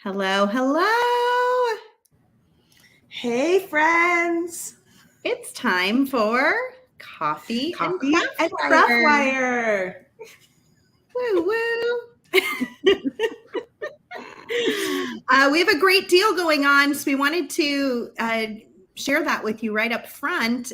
Hello, hello. Hey, friends. It's time for Coffee and and Craft Craft Wire. Woo, woo. We have a great deal going on, so we wanted to share that with you right up front.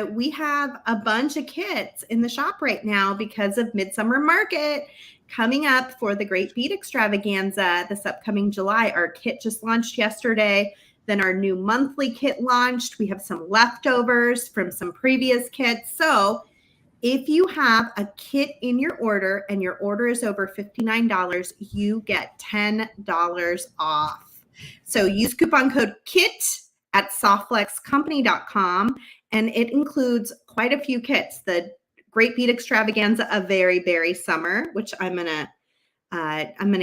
We have a bunch of kits in the shop right now because of Midsummer Market coming up for the Great Beat Extravaganza this upcoming July. Our kit just launched yesterday. Then our new monthly kit launched. We have some leftovers from some previous kits. So if you have a kit in your order and your order is over $59, you get $10 off. So use coupon code KIT at softflexcompany.com, and it includes quite a few kits. The Great Beat Extravaganza, a very berry summer, which I'm gonna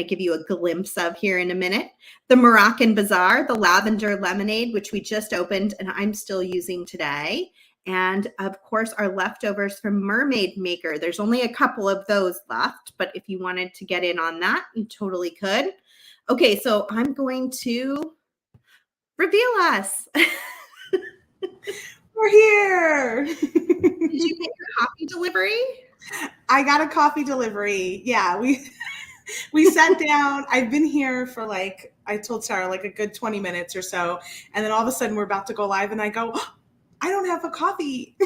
give you a glimpse of here in a minute. The Moroccan Bazaar, the lavender lemonade, which we just opened and I'm still using today. And of course, our leftovers from Mermaid Maker. There's only a couple of those left, but if you wanted to get in on that, you totally could. Okay, so I'm going to reveal us. We're here. Did you get your coffee delivery? I got a coffee delivery. Yeah, we sat down. I've been here for I told Sara, a good 20 minutes or so. And then all of a sudden we're about to go live and I go, oh, I don't have a coffee.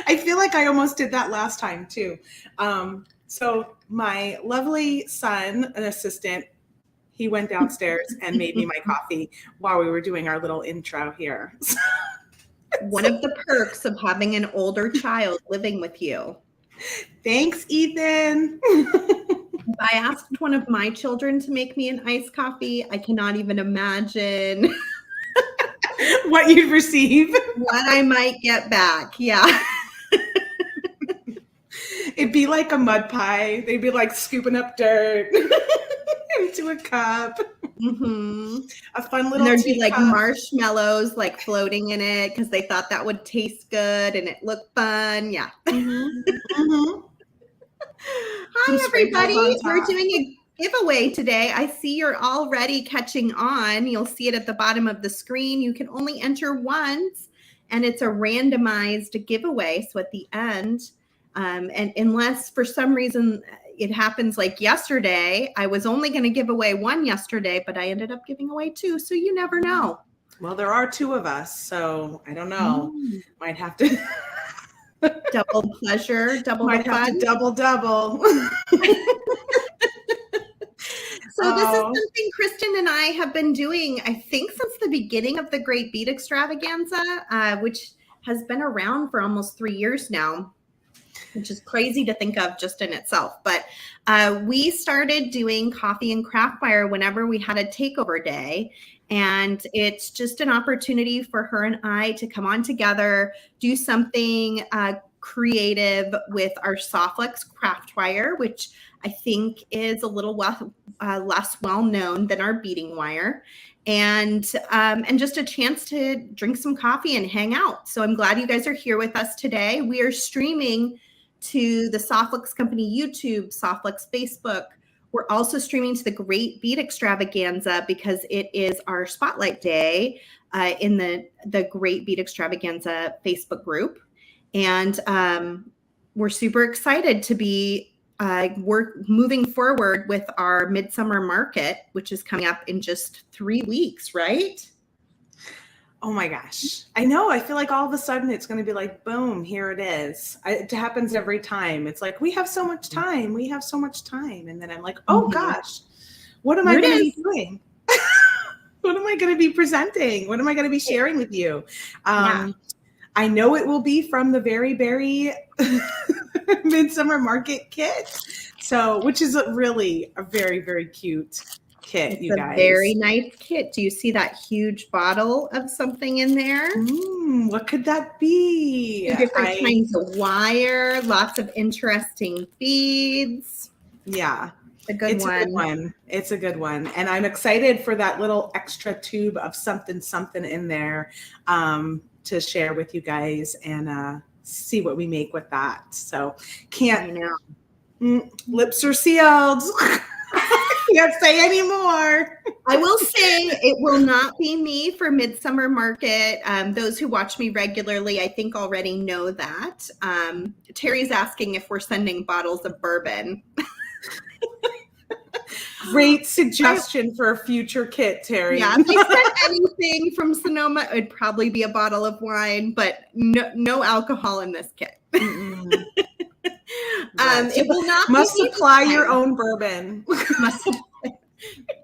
I feel like I almost did that last time too. So my lovely son, an assistant, he went downstairs and made me my coffee while we were doing our little intro here. One of the perks of having an older child living with you. Thanks, Ethan. If I asked one of my children to make me an iced coffee, I cannot even imagine what you'd receive. What I might get back. Yeah. It'd be like a mud pie. They'd be scooping up dirt into a cup. Mm-hmm. A fun little. And there'd be marshmallows floating in it because they thought that would taste good and it looked fun. Yeah. Mm-hmm. Mm-hmm. Hi, everybody. We're doing a giveaway today. I see you're already catching on. You'll see it at the bottom of the screen. You can only enter once, and it's a randomized giveaway. So at the end, and unless for some reason it happens like yesterday, I was only going to give away one yesterday, but I ended up giving away two. So you never know. Well, there are two of us, so I don't know. Might have to. Double pleasure, double Might fun. have to double. So this is something Kristen and I have been doing, I think, since the beginning of the Great Beat Extravaganza, which has been around for almost 3 years now, which is crazy to think of just in itself. But we started doing Coffee and Craft Wire whenever we had a takeover day. And it's just an opportunity for her and I to come on together, do something creative with our Softflex Craft Wire, which I think is a little less well known than our beading wire, and just a chance to drink some coffee and hang out. So I'm glad you guys are here with us today. We are streaming to the Softflex Company YouTube, Softflex Facebook. We're also streaming to the Great Beat Extravaganza because it is our spotlight day in the Great Beat Extravaganza Facebook group. And we're super excited to be moving forward with our Midsummer Market, which is coming up in just 3 weeks, right? Oh my gosh. I know. I feel like all of a sudden it's going to be boom, here it is. It happens every time. It's we have so much time. We have so much time. And then I'm oh gosh, what am I going to be doing? What am I going to be presenting? What am I going to be sharing with you? I know it will be from the Very Berry Midsummer Market kit. So, which is really a very, very cute kit, you guys. It's a very nice kit. Do you see that huge bottle of something in there? What could that be? Different kinds of wire, lots of interesting beads. Yeah. A good one. It's a good one. And I'm excited for that little extra tube of something in there to share with you guys and see what we make with that. So lips are sealed. can't say anymore. I will say it will not be me for Midsummer Market. Those who watch me regularly, I think already know that. Terry's asking if we're sending bottles of bourbon. Great suggestion for a future kit, Terry. Yeah, if I sent anything from Sonoma, it'd probably be a bottle of wine, but no alcohol in this kit. It will not must be supply your own bourbon. Must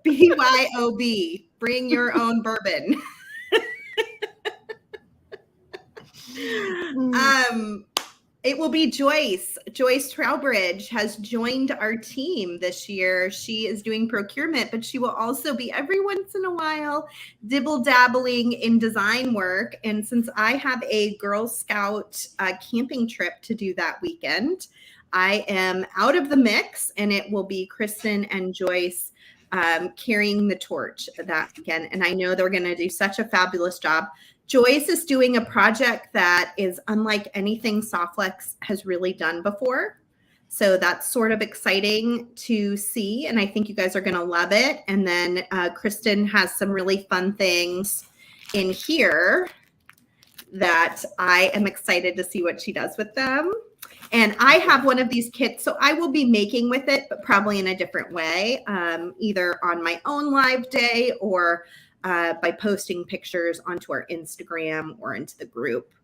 BYOB. Bring your own bourbon. It will be Joyce. Joyce Trowbridge has joined our team this year. She is doing procurement, but she will also be every once in a while dibble-dabbling in design work. And since I have a Girl Scout camping trip to do that weekend, I am out of the mix, and it will be Kristen and Joyce carrying the torch that weekend. And I know they're going to do such a fabulous job. Joyce is doing a project that is unlike anything Softflex has really done before. So that's sort of exciting to see. And I think you guys are going to love it. And then Kristen has some really fun things in here that I am excited to see what she does with them. And I have one of these kits, so I will be making with it, but probably in a different way, either on my own live day or by posting pictures onto our Instagram or into the group.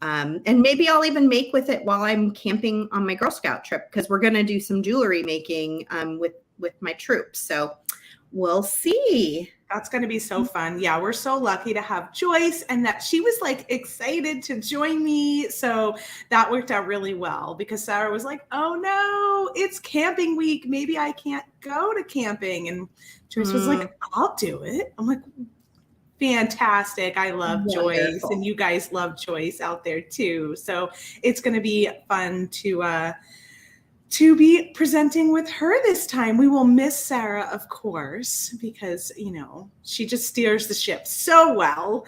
And maybe I'll even make with it while I'm camping on my Girl Scout trip, because we're going to do some jewelry making with my troops. So we'll see. That's going to be so fun. Yeah, we're so lucky to have Joyce, and that she was like excited to join me. So that worked out really well, because Sara was like, oh no, it's camping week. Maybe I can't go to camping. And Joyce was like, I'll do it. I'm like, fantastic. I love Joyce, and you guys love Joyce out there too. So it's going to be fun to be presenting with her this time. We will miss Sara, of course, because, you know, she just steers the ship so well.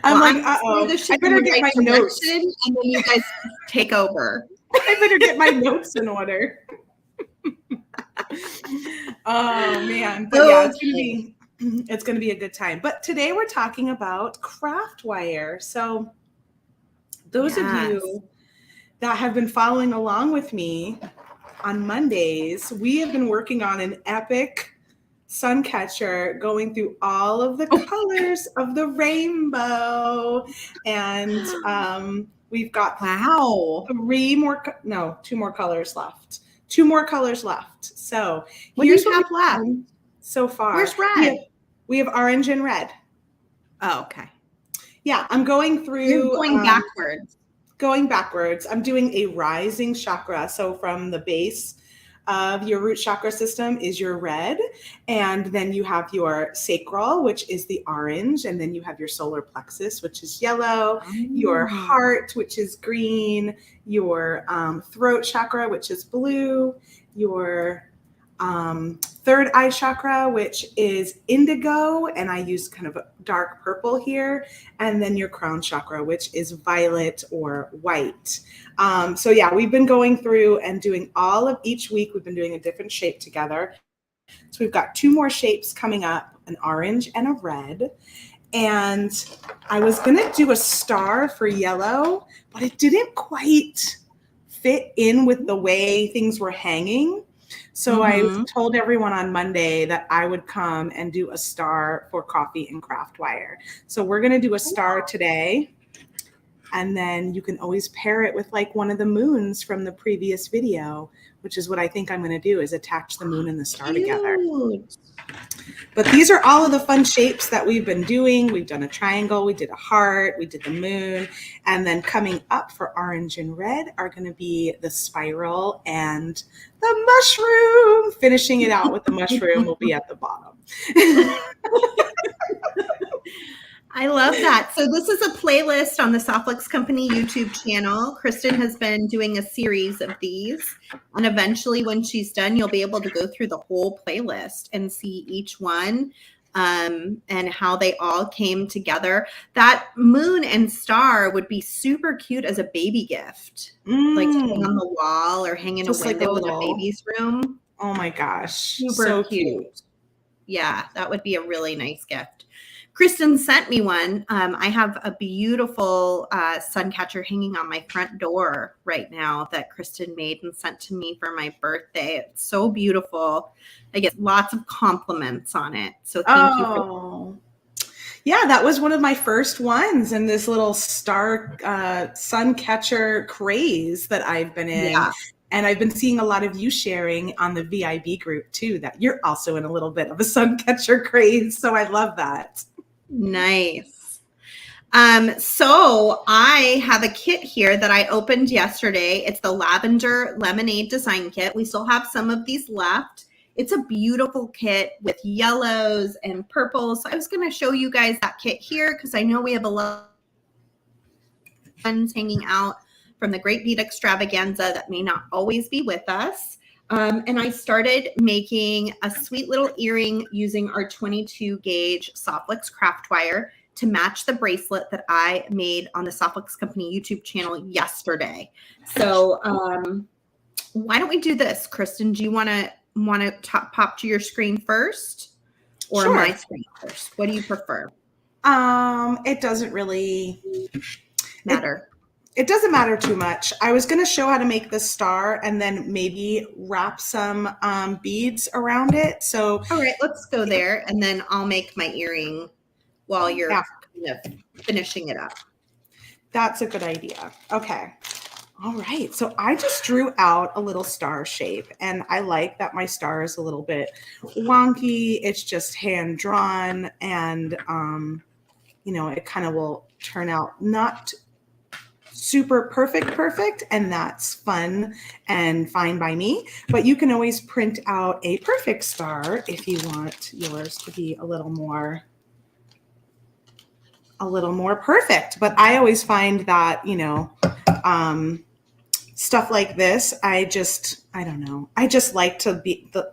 I'm like, uh-oh, I better get my notes. And then you guys take over. I better get my notes in order. Oh, man. But yeah, it's going to be a good time. But today we're talking about craft wire. So those of you that have been following along with me on Mondays, we have been working on an epic sun catcher, going through all of the colors of the rainbow. And we've got two more colors left. So here's what we have so far. Where's red? We have orange and red. Oh, okay. Yeah, I'm going through. You're going backwards. Going backwards. I'm doing a rising chakra. So from the base of your root chakra system is your red. And then you have your sacral, which is the orange. And then you have your solar plexus, which is yellow, your heart, which is green, your throat chakra, which is blue, your third eye chakra, which is indigo, and I use kind of a dark purple here, and then your crown chakra, which is violet or white. So yeah, we've been going through and doing all of each week. We've been doing a different shape together. So we've got two more shapes coming up, an orange and a red. And I was going to do a star for yellow, but it didn't quite fit in with the way things were hanging. So I told everyone on Monday that I would come and do a star for coffee and craft wire. So we're going to do a star today. And then you can always pair it with like one of the moons from the previous video, which is what I think I'm going to do, is attach the moon and the star together. But these are all of the fun shapes that we've been doing. We've done a triangle, we did a heart, we did the moon, and then coming up for orange and red are going to be the spiral and the mushroom. Finishing it out with the mushroom will be at the bottom. I love that. So this is a playlist on the Softflex Company YouTube channel. Kristen has been doing a series of these. And eventually when she's done, you'll be able to go through the whole playlist and see each one and how they all came together. That moon and star would be super cute as a baby gift. Like hanging on the wall or hanging in a window in a baby's room. Oh my gosh. Super so cute. Yeah, that would be a really nice gift. Kristen sent me one. I have a beautiful sun catcher hanging on my front door right now that Kristen made and sent to me for my birthday. It's so beautiful. I get lots of compliments on it. So thank you for Yeah, that was one of my first ones in this little star sun catcher craze that I've been in. Yeah. And I've been seeing a lot of you sharing on the VIB group too, that you're also in a little bit of a sun catcher craze. So I love that. Nice. So I have a kit here that I opened yesterday. It's the Lavender Lemonade Design Kit. We still have some of these left. It's a beautiful kit with yellows and purples. So I was going to show you guys that kit here because I know we have a lot of ones hanging out from the Great Beat Extravaganza that may not always be with us. And I started making a sweet little earring using our 22 gauge Softflix craft wire to match the bracelet that I made on the Softflix Company YouTube channel yesterday. So why don't we do this, Kristen? Do you want to pop to your screen first or Sure. my screen first? What do you prefer? It doesn't really matter. It doesn't matter too much. I was going to show how to make this star and then maybe wrap some beads around it. So, all right, let's go there. And then I'll make my earring while you're kind of finishing it up. That's a good idea. Okay. All right. So I just drew out a little star shape, and I like that my star is a little bit wonky. It's just hand drawn, and, it kind of will turn out not super perfect, and that's fun and fine by me. But you can always print out a perfect star if you want yours to be a little more perfect. But I always find that, stuff like this, I don't know. I just like to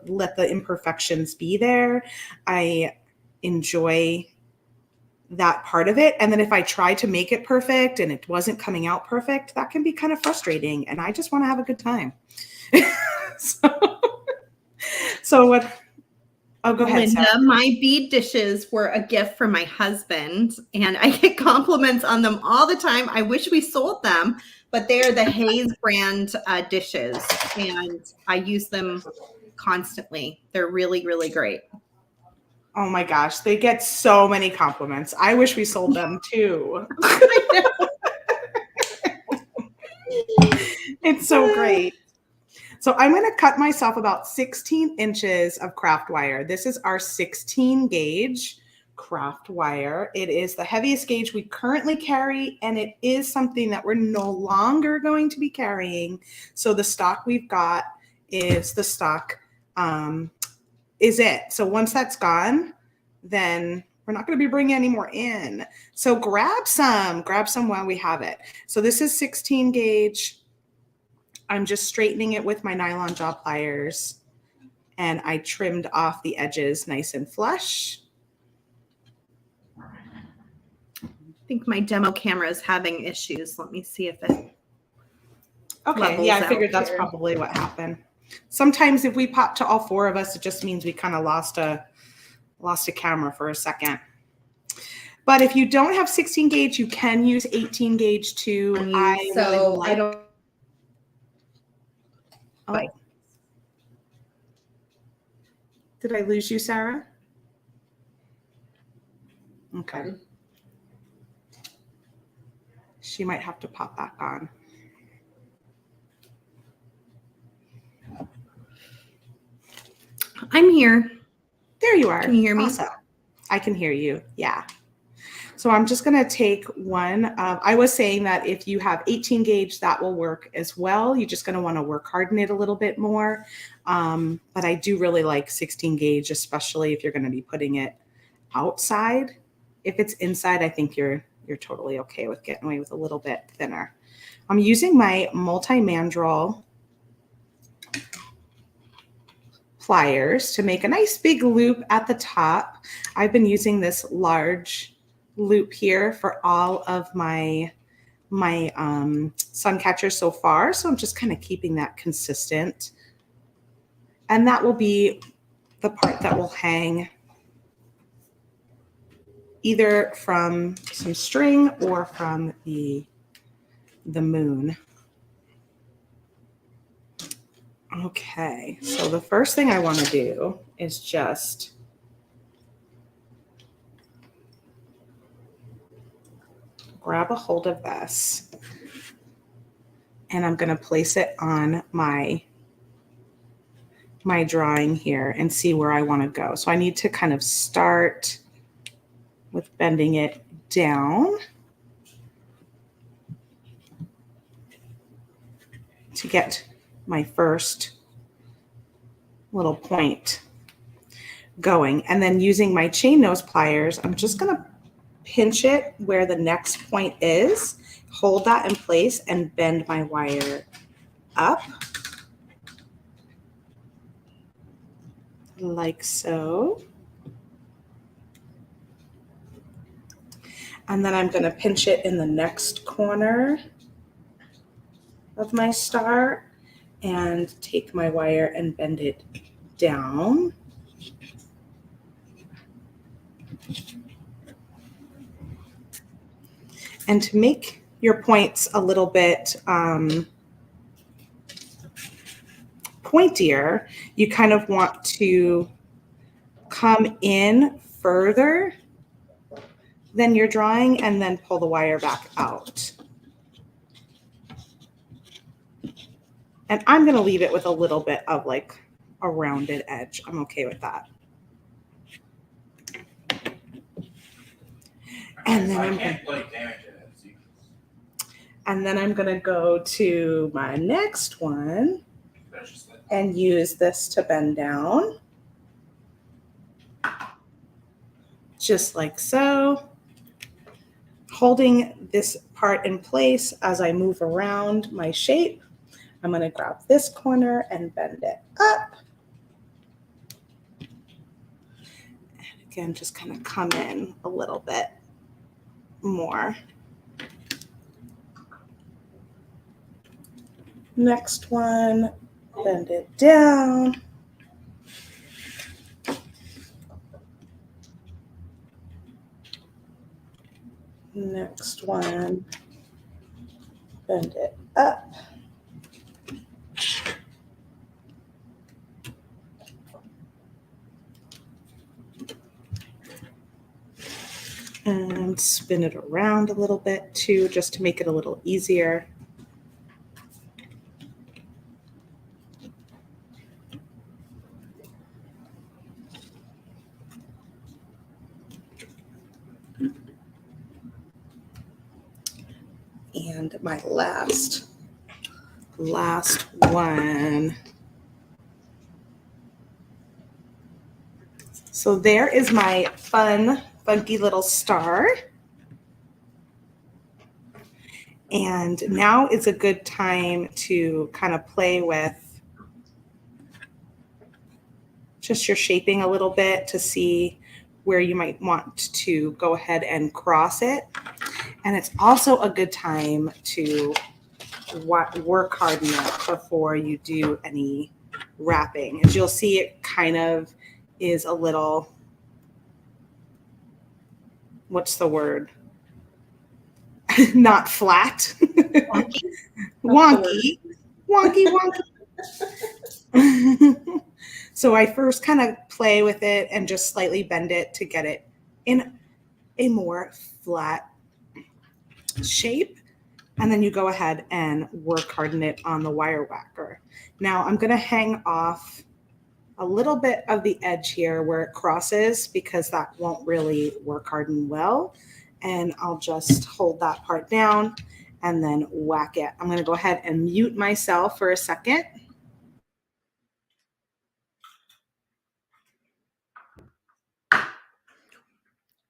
let the imperfections be there. I enjoy that part of it. And then if I try to make it perfect and it wasn't coming out perfect, that can be kind of frustrating. And I just want to have a good time. So what? Oh, go ahead, Linda. Sarah. My bead dishes were a gift from my husband, and I get compliments on them all the time. I wish we sold them, but they are the Hayes brand dishes, and I use them constantly. They're really, really great. Oh my gosh, they get so many compliments. I wish we sold them too. It's so great. So I'm going to cut myself about 16 inches of craft wire. This is our 16 gauge craft wire. It is the heaviest gauge we currently carry, and it is something that we're no longer going to be carrying. So the stock we've got is the stock is it. So once that's gone, then we're not going to be bringing any more in. So grab some while we have it. So this is 16 gauge. I'm just straightening it with my nylon jaw pliers, and I trimmed off the edges nice and flush. I think my demo camera is having issues. Let me see if it Okay, yeah, I figured that's probably what happened. Sometimes if we pop to all four of us, it just means we kind of lost a camera for a second. But if you don't have 16 gauge, you can use 18 gauge too. Did I lose you, Sarah? Okay. She might have to pop back on. I'm here. There you are. Can you hear me? Awesome. I can hear you. Yeah. So I'm just going to take one. I was saying that if you have 18 gauge, that will work as well. You're just going to want to work harden it a little bit more. But I do really like 16 gauge, especially if you're going to be putting it outside. If it's inside, I think you're totally okay with getting away with a little bit thinner. I'm using my multi-mandrel pliers to make a nice big loop at the top. I've been using this large loop here for all of my sun catchers so far. So I'm just kind of keeping that consistent And that will be the part that will hang either from some string or from the moon. Okay, so the first thing I want to do is just grab a hold of this, and I'm going to place it on my drawing here and see where I want to go. So I need to kind of start with bending it down to get my first little point going. And then using my chain nose pliers, I'm just going to pinch it where the next point is, hold that in place, and bend my wire up like so. And then I'm going to pinch it in the next corner of my star and take my wire and bend it down. And to make your points a little bit pointier, you kind of want to come in further than you're drawing and then pull the wire back out. And I'm going to leave it with a little bit of like a rounded edge. I'm okay with that. And then I'm going to go to my next one and use this to bend down. Just like so. Holding this part in place as I move around my shape, I'm going to grab this corner and bend it up. And again, just kind of come in a little bit more. Next one, bend it down. Next one, bend it up. And spin it around a little bit too, just to make it a little easier. And my last one. So there is my funky little star. And now is a good time to kind of play with just your shaping a little bit to see where you might want to go ahead and cross it. And it's also a good time to work harden it before you do any wrapping. As you'll see, it kind of is a little, what's the word? Not flat. Wonky. Wonky. So I first kind of play with it and just slightly bend it to get it in a more flat shape. And then you go ahead and work harden it on the wire whacker. Now I'm going to hang off a little bit of the edge here where it crosses because that won't really work harden well. And I'll just hold that part down and then whack it. I'm going to go ahead and mute myself for a second.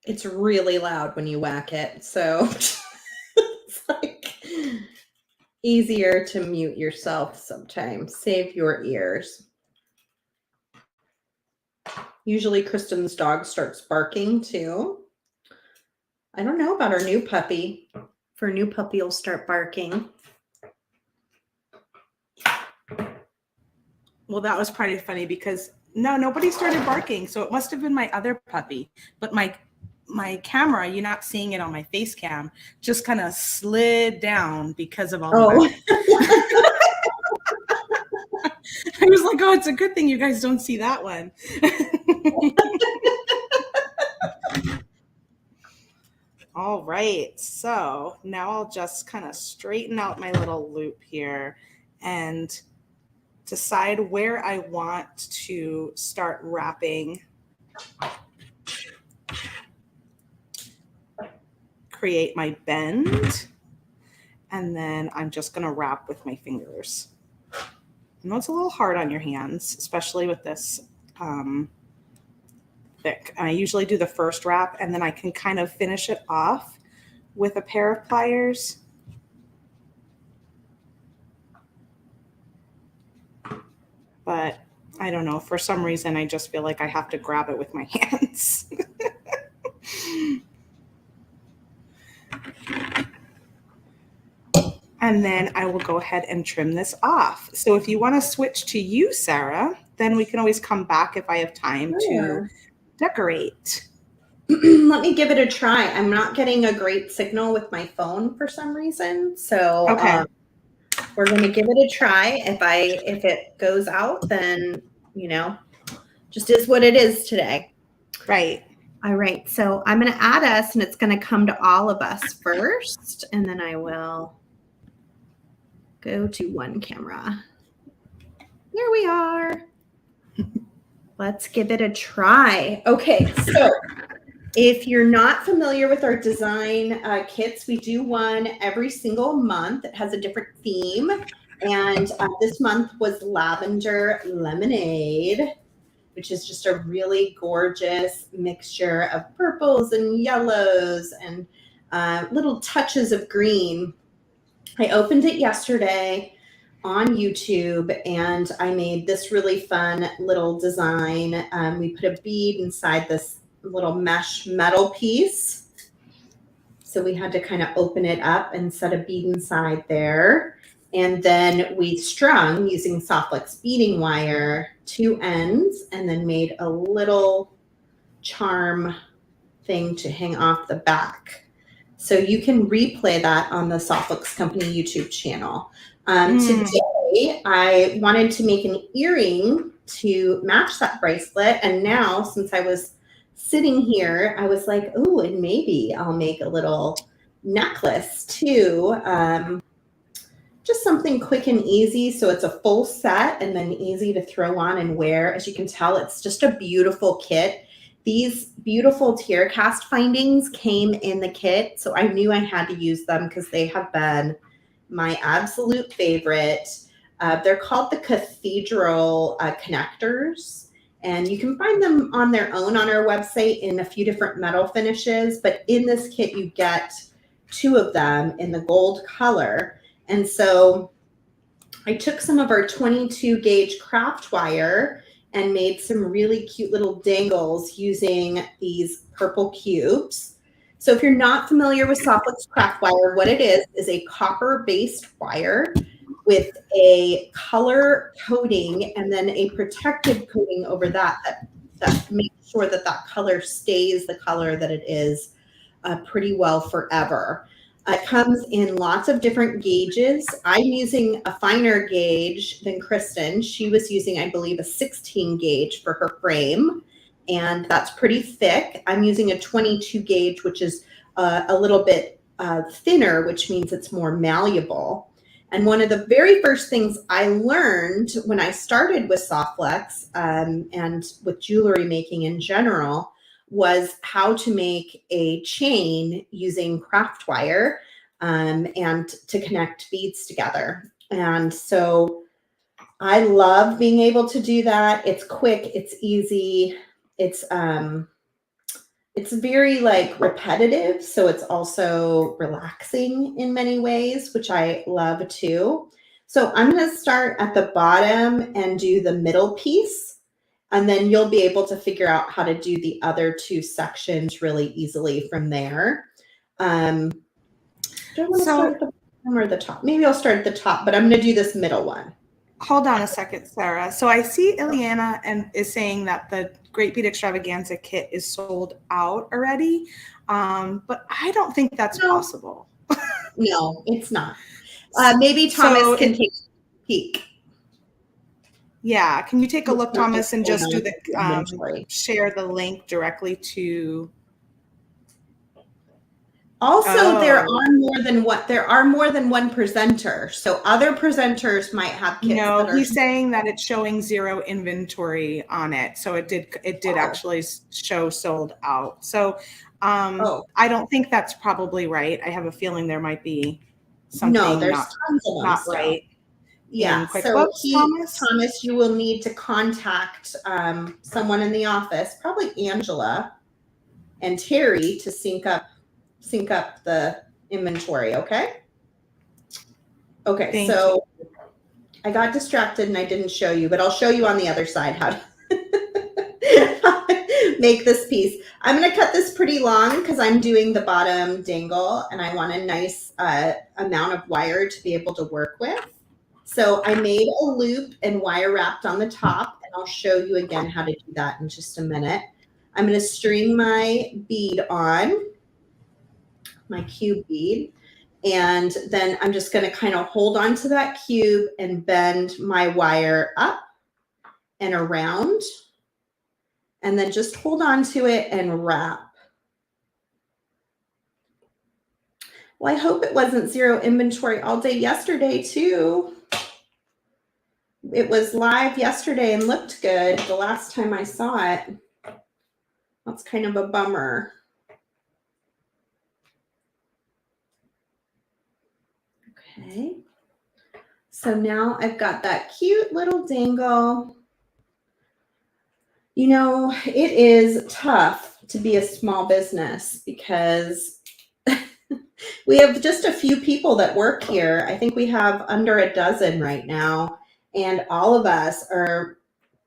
It's really loud when you whack it, so it's like easier to mute yourself sometimes. Save your ears. Usually Kristen's dog starts barking too. I don't know about our new puppy. For a new puppy, will start barking. Well, that was pretty funny because nobody started barking. So it must have been my other puppy. But my camera, you're not seeing it on my face cam, just kind of slid down because of all the barking. I was like, oh, it's a good thing you guys don't see that one. All right, so now I'll just kind of straighten out my little loop here and decide where I want to start wrapping. Create my bend, and then I'm just going to wrap with my fingers. I know it's a little hard on your hands, especially with this thick. And I usually do the first wrap, and then I can kind of finish it off with a pair of pliers. But I don't know, for some reason, I just feel like I have to grab it with my hands. And then I will go ahead and trim this off. So if you want to switch to you, Sarah, then we can always come back if I have time to decorate. Let me give it a try. I'm not getting a great signal with my phone for some reason. So okay. We're going to give it a try. If it goes out, then, just is what it is today. Right. All right. So I'm going to add us, and it's going to come to all of us first. And then I will go to one camera. Here we are. Let's give it a try. Okay. So if you're not familiar with our design kits, we do one every single month. It has a different theme. And this month was Lavender Lemonade, which is just a really gorgeous mixture of purples and yellows and little touches of green. I opened it yesterday on YouTube, and I made this really fun little design. We put a bead inside this little mesh metal piece. So we had to kind of open it up and set a bead inside there. And then we strung using Softflex beading wire 2 ends, and then made a little charm thing to hang off the back. So you can replay that on the Softflex Company YouTube channel. Today, I wanted to make an earring to match that bracelet. And now, since I was sitting here, I was like, oh, and maybe I'll make a little necklace too. Just something quick and easy. So it's a full set and then easy to throw on and wear. As you can tell, it's just a beautiful kit. These beautiful tear cast findings came in the kit. So I knew I had to use them because they have been my absolute favorite. They're called the Cathedral connectors. And you can find them on their own on our website in a few different metal finishes. But in this kit, you get 2 of them in the gold color. And so I took some of our 22 gauge craft wire and made some really cute little dangles using these purple cubes. So if you're not familiar with Softflex craft wire, what it is a copper-based wire with a color coating and then a protective coating over that makes sure that color stays the color that it is pretty well forever. It comes in lots of different gauges. I'm using a finer gauge than Kristen. She was using, I believe, a 16 gauge for her frame, and that's pretty thick. I'm using a 22 gauge, which is a little bit thinner, which means it's more malleable. And one of the very first things I learned when I started with Softflex and with jewelry making in general was how to make a chain using craft wire and to connect beads together. And so I love being able to do that. It's quick, it's easy, it's very repetitive, so it's also relaxing in many ways, which I love too. So I'm going to start at the bottom and do the middle piece. And then you'll be able to figure out how to do the other 2 sections really easily from there. Do I want to start at the bottom or the top? Maybe I'll start at the top, but I'm going to do this middle one. Hold on a second, Sarah. So I see Ileana and is saying that the Great Beat Extravaganza kit is sold out already, but I don't think that's possible. No, it's not. Maybe Thomas can take a peek. Yeah, can you take a look, Thomas, and just do the share the link directly to? Also, there are more than one presenter. So other presenters might have kits. No, he's saying that it's showing 0 inventory on it. So it did actually show sold out. So I don't think that's probably right. I have a feeling there might be something not right. Yeah. So Thomas, you will need to contact someone in the office, probably Angela and Terry, to sync up the inventory. Okay. Thank you. I got distracted and I didn't show you, but I'll show you on the other side how to make this piece. I'm going to cut this pretty long because I'm doing the bottom dangle and I want a nice amount of wire to be able to work with. So I made a loop and wire wrapped on the top, and I'll show you again how to do that in just a minute. I'm going to string my bead on, my cube bead, and then I'm just going to kind of hold on to that cube and bend my wire up and around, and then just hold on to it and wrap. Well, I hope it wasn't 0 inventory all day yesterday too. It was live yesterday and looked good the last time I saw it. That's kind of a bummer. Okay. So now I've got that cute little dangle. You know, it is tough to be a small business because we have just a few people that work here. I think we have under a dozen right now, and all of us are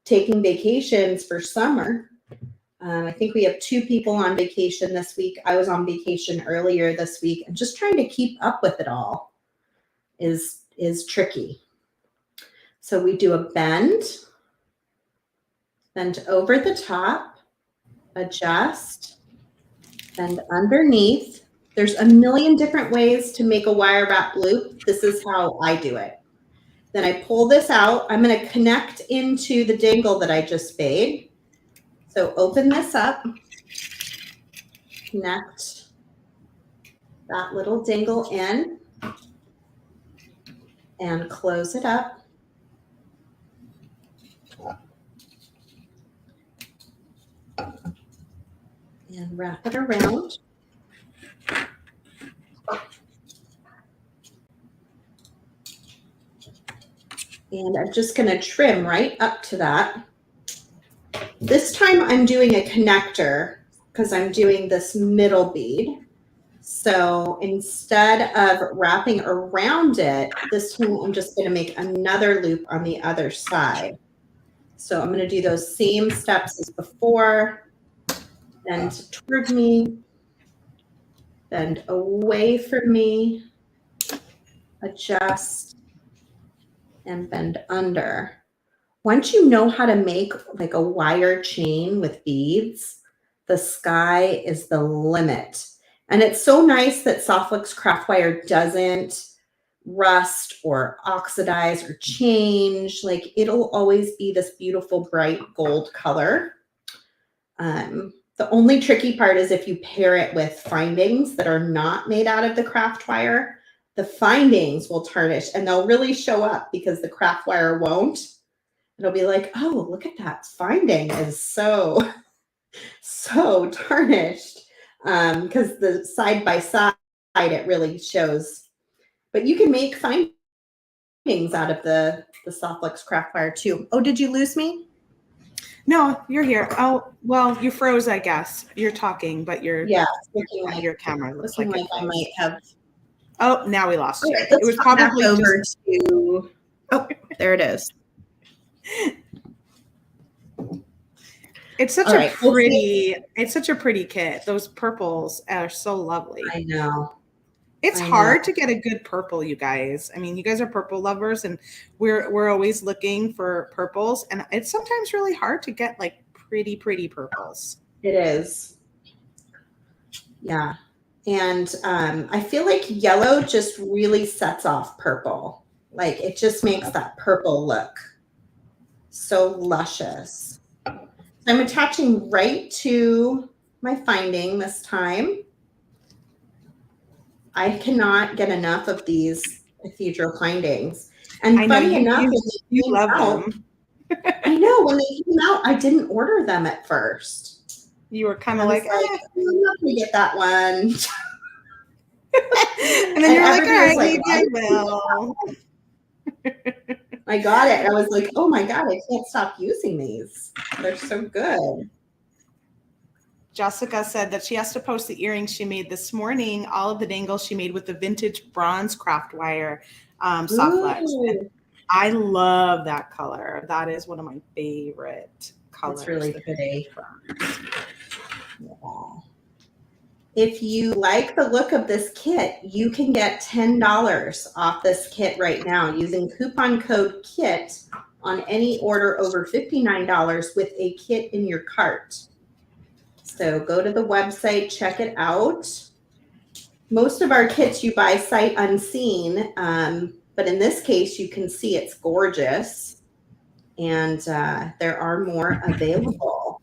taking vacations for summer. I think we have 2 people on vacation this week. I was on vacation earlier this week, and just trying to keep up with it all is tricky. So we do a bend over the top, adjust, bend underneath. There's a million different ways to make a wire wrap loop. This is how I do it. Then I pull this out. I'm going to connect into the dangle that I just made. So open this up, connect that little dangle in, and close it up. And wrap it around. And I'm just going to trim right up to that. This time I'm doing a connector because I'm doing this middle bead. So instead of wrapping around it, this time I'm just going to make another loop on the other side. So I'm going to do those same steps as before. Bend toward me, bend away from me, adjust, and bend under. Once you know how to make like a wire chain with beads, the sky is the limit. And it's so nice that Softflix craft wire doesn't rust or oxidize or change. Like, it'll always be this beautiful bright gold color. The only tricky part is if you pair it with findings that are not made out of the craft wire, the findings will tarnish and they'll really show up because the craft wire won't. It'll be like, oh, look at that finding is so tarnished because the side by side, it really shows. But you can make findings out of the Softflix craft wire too. Oh, did you lose me? No, you're here. Oh, well, you froze, I guess. You're talking, but your camera looks like I might have. Oh, now we lost you. Right, it was probably over to. Oh, there it is. It's such a pretty. It's such a pretty kit. Those purples are so lovely. I know. It's hard to get a good purple, you guys. I mean, you guys are purple lovers, and we're always looking for purples, and it's sometimes really hard to get like pretty purples. It is. Yeah. And I feel like yellow just really sets off purple. Like it just makes that purple look so luscious. I'm attaching right to my finding this time. I cannot get enough of these cathedral findings. And funny enough, you love them. I know when they came out, I didn't order them at first. You were kind of like, I'm not gonna get that one. And then you're like, all right, maybe I will. I got it. I was like, oh my God, I can't stop using these. They're so good. Jessica said that she has to post the earrings she made this morning, all of the dangles she made with the vintage bronze craft wire soft flex. I love that color. That is one of my favorite colors. It's really pretty. Yeah. If you like the look of this kit, you can get $10 off this kit right now using coupon code KIT on any order over $59 with a kit in your cart. So go to the website, check it out. Most of our kits you buy sight unseen, but in this case, you can see it's gorgeous, and there are more available.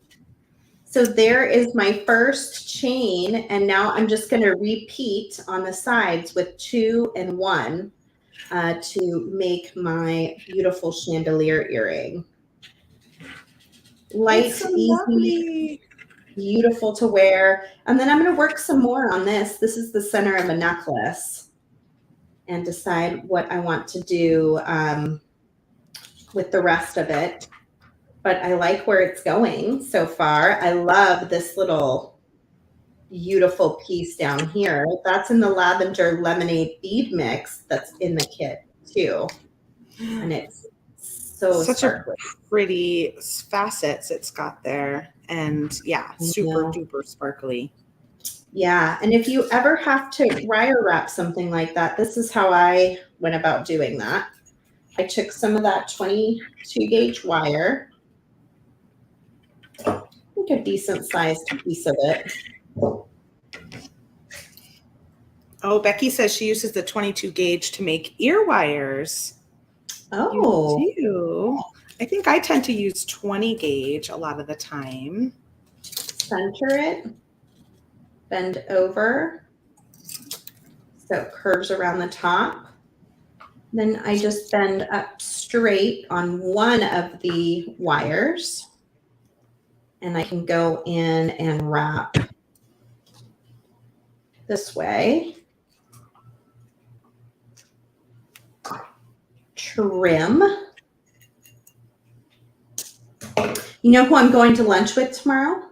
So there is my first chain, and now I'm just going to repeat on the sides with 2 and 1 to make my beautiful chandelier earring. Light, so easy, lovely. Beautiful to wear. And then I'm going to work some more on this. This is the center of a necklace, and decide what I want to do with the rest of it. But I like where it's going so far. I love this little beautiful piece down here. That's in the lavender lemonade bead mix that's in the kit too. And it's so such sparkly. A pretty facets it's got there. And yeah, super duper sparkly. Yeah. And if you ever have to wire wrap something like that, this is how I went about doing that. I took some of that 22 gauge wire, I think a decent sized piece of it. Oh, Becky says she uses the 22 gauge to make ear wires. Oh, you do. I think I tend to use 20 gauge a lot of the time. Center it, bend over, so it curves around the top. Then I just bend up straight on one of the wires, and I can go in and wrap this way. Trim. You know who I'm going to lunch with tomorrow?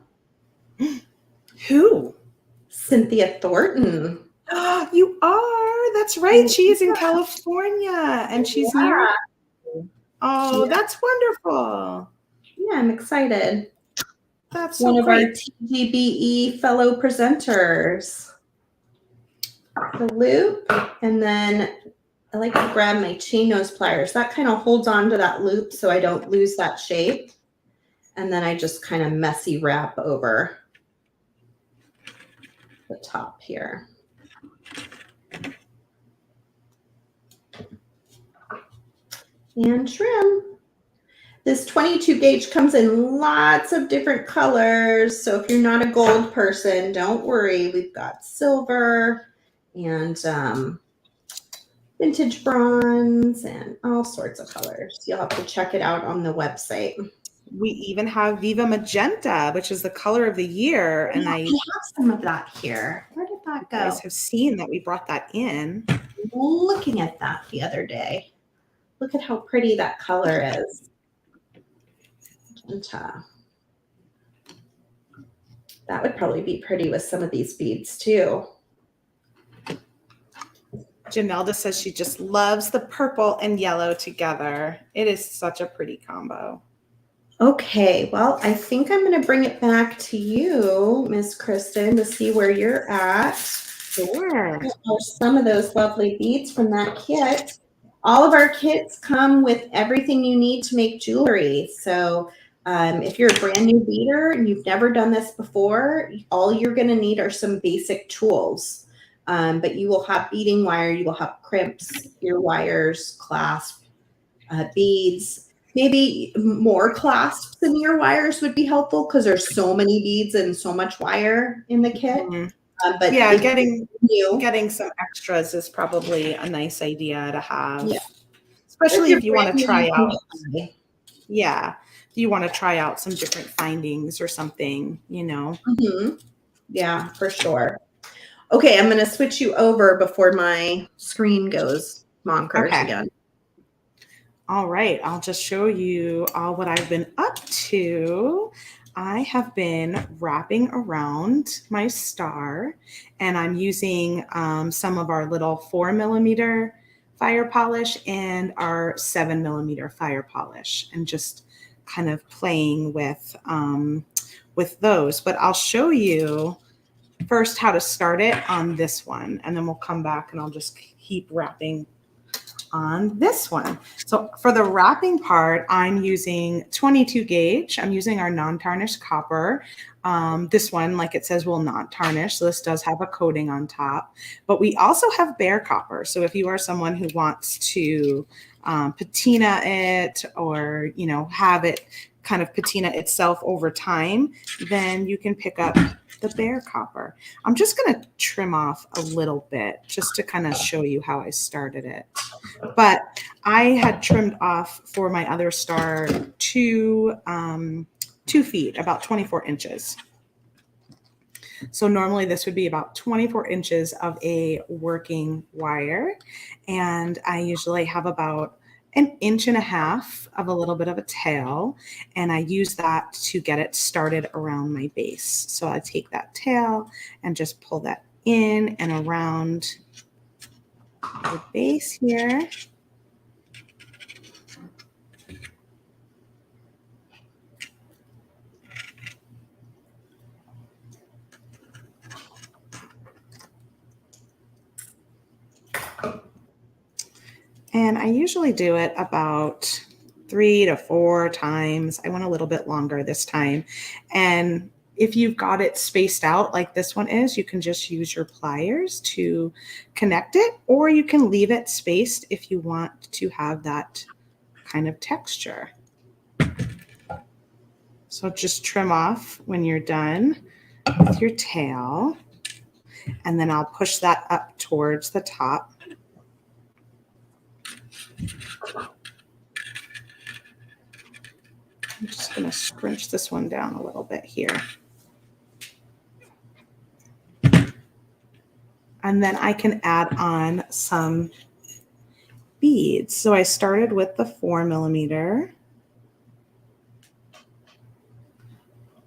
Who? Cynthia Thornton. You are. That's right. She's in California, and she's near. Oh, that's wonderful. Yeah, I'm excited. That's so one of great. Our TGBE fellow presenters. The loop, and then I like to grab my chain nose pliers. That kind of holds on to that loop so I don't lose that shape. And then I just kind of messy wrap over the top here. And trim. This 22 gauge comes in lots of different colors. So if you're not a gold person, don't worry. We've got silver and vintage bronze and all sorts of colors. You'll have to check it out on the website. We even have Viva Magenta, which is the color of the year. And I have some of that here. Where did that go? You guys have seen that we brought that in. Looking at that the other day. Look at how pretty that color is. Magenta. That would probably be pretty with some of these beads too. Janelda says she just loves the purple and yellow together. It is such a pretty combo. Okay, well, I think I'm going to bring it back to you, Miss Kristen, to see where you're at. Sure. Are some of those lovely beads from that kit. All of our kits come with everything you need to make jewelry. So if you're a brand new beader and you've never done this before, all you're going to need are some basic tools. But you will have beading wire, you will have crimps, ear wires, clasp, beads. Maybe more clasps and ear wires would be helpful because there's so many beads and so much wire in the kit. But yeah, getting some extras is probably a nice idea to have, especially if you want to try out. Yeah, if you want to try out some different findings or something, you know. Yeah, for sure. Okay, I'm going to switch you over before my screen goes bonkers again. All right, I'll just show you all what I've been up to. I have been wrapping around my star, and I'm using some of our little 4mm fire polish and our 7mm fire polish, and just kind of playing with those. But I'll show you first how to start it on this one, and then we'll come back and I'll just keep wrapping on this one. So for the wrapping part, I'm using 22 gauge. I'm using our non-tarnished copper. This one, like it says, will not tarnish. So this does have a coating on top, but we also have bare copper. So if you are someone who wants to patina it, or, you know, have it kind of patina itself over time, then you can pick up the bare copper. I'm just going to trim off a little bit just to kind of show you how I started it. But I had trimmed off for my other star 2 feet, about 24 inches. So normally this would be about 24 inches of a working wire. And I usually have about 1.5 inches of a little bit of a tail, and I use that to get it started around my base. So I take that tail and just pull that in and around the base here. And I usually do it about 3 to 4 times. I went a little bit longer this time. And if you've got it spaced out like this one is, you can just use your pliers to connect it, or you can leave it spaced if you want to have that kind of texture. So just trim off when you're done with your tail, and then I'll push that up towards the top. I'm just going to scrunch this one down a little bit here. And then I can add on some beads. So I started with the 4mm,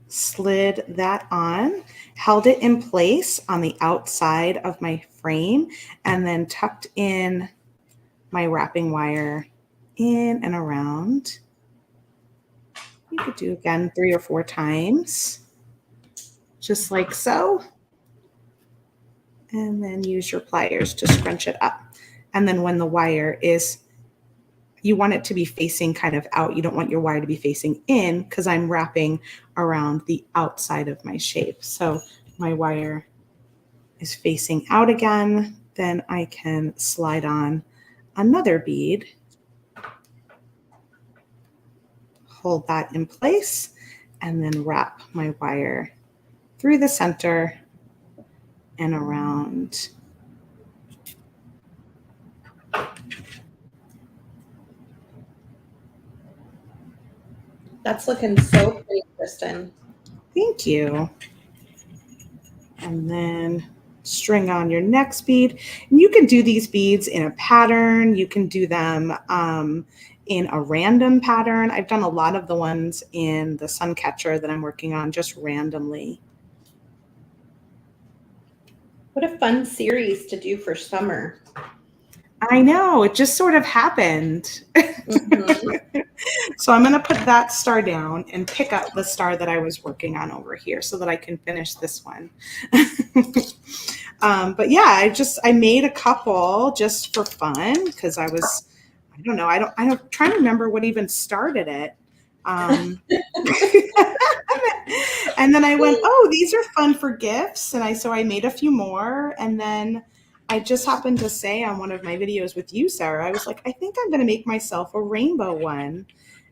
slid that on, held it in place on the outside of my frame, and then tucked in my wrapping wire in and around. You could do again 3 or 4 times, just like so. And then use your pliers to scrunch it up. And then when the wire is, you want it to be facing kind of out. You don't want your wire to be facing in, because I'm wrapping around the outside of my shape. So my wire is facing out again. Then I can slide on another bead, hold that in place, and then wrap my wire through the center and around. That's looking so pretty, Kristen. Thank you. And then string on your next bead. And you can do these beads in a pattern. You can do them in a random pattern. I've done a lot of the ones in the sun catcher that I'm working on just randomly. What a fun series to do for summer. I know, it just sort of happened. So I'm going to put that star down and pick up the star that I was working on over here so that I can finish this one. But yeah, I made a couple just for fun because I don't know. I don't trying to remember what even started it. And then I went, oh, these are fun for gifts. So I made a few more. And then I just happened to say on one of my videos with you, Sarah, I was like, I think I'm going to make myself a rainbow one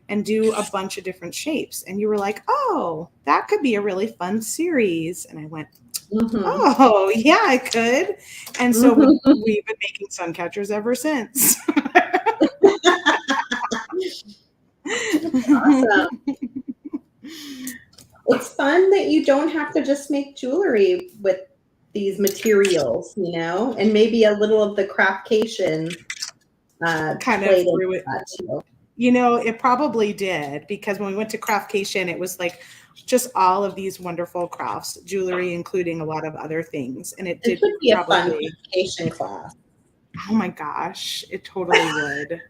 and do a bunch of different shapes. And you were like, oh, that could be a really fun series. And I went, oh, yeah, I could. And so we've been making sun catchers ever since. Awesome. It's fun that you don't have to just make jewelry with these materials, and maybe a little of the craftcation kind of through it. Too. It probably did, because when we went to Craftcation, it was like just all of these wonderful crafts, jewelry, including a lot of other things. And it would be a fun Craftcation class. Oh my gosh, it totally would.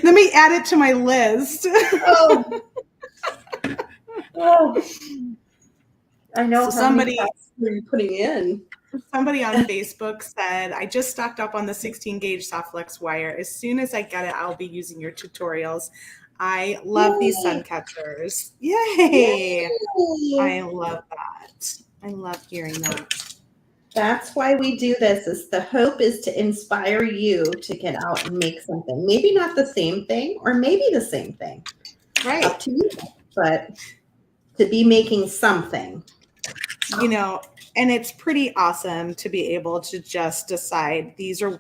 Let me add it to my list. Oh. I know. So somebody you're putting in. Somebody on Facebook said, I just stocked up on the 16 gauge soft flex wire. As soon as I get it, I'll be using your tutorials. I love these sun catchers. Yay! I love that. I love hearing that. That's why we do this. Is the hope is to inspire you to get out and make something. Maybe not the same thing, or maybe the same thing. Right. Up to you. But to be making something. And it's pretty awesome to be able to just decide these are,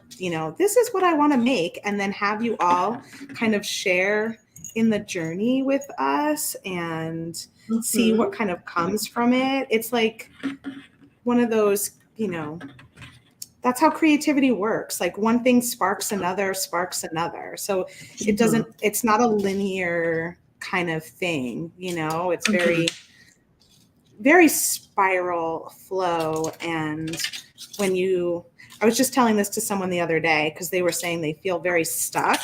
this is what I want to make, and then have you all kind of share in the journey with us and see what kind of comes from it. It's like one of those, that's how creativity works. Like one thing sparks another. So it's not a linear kind of thing, it's very spiral flow. And I was just telling this to someone the other day, because they were saying they feel very stuck.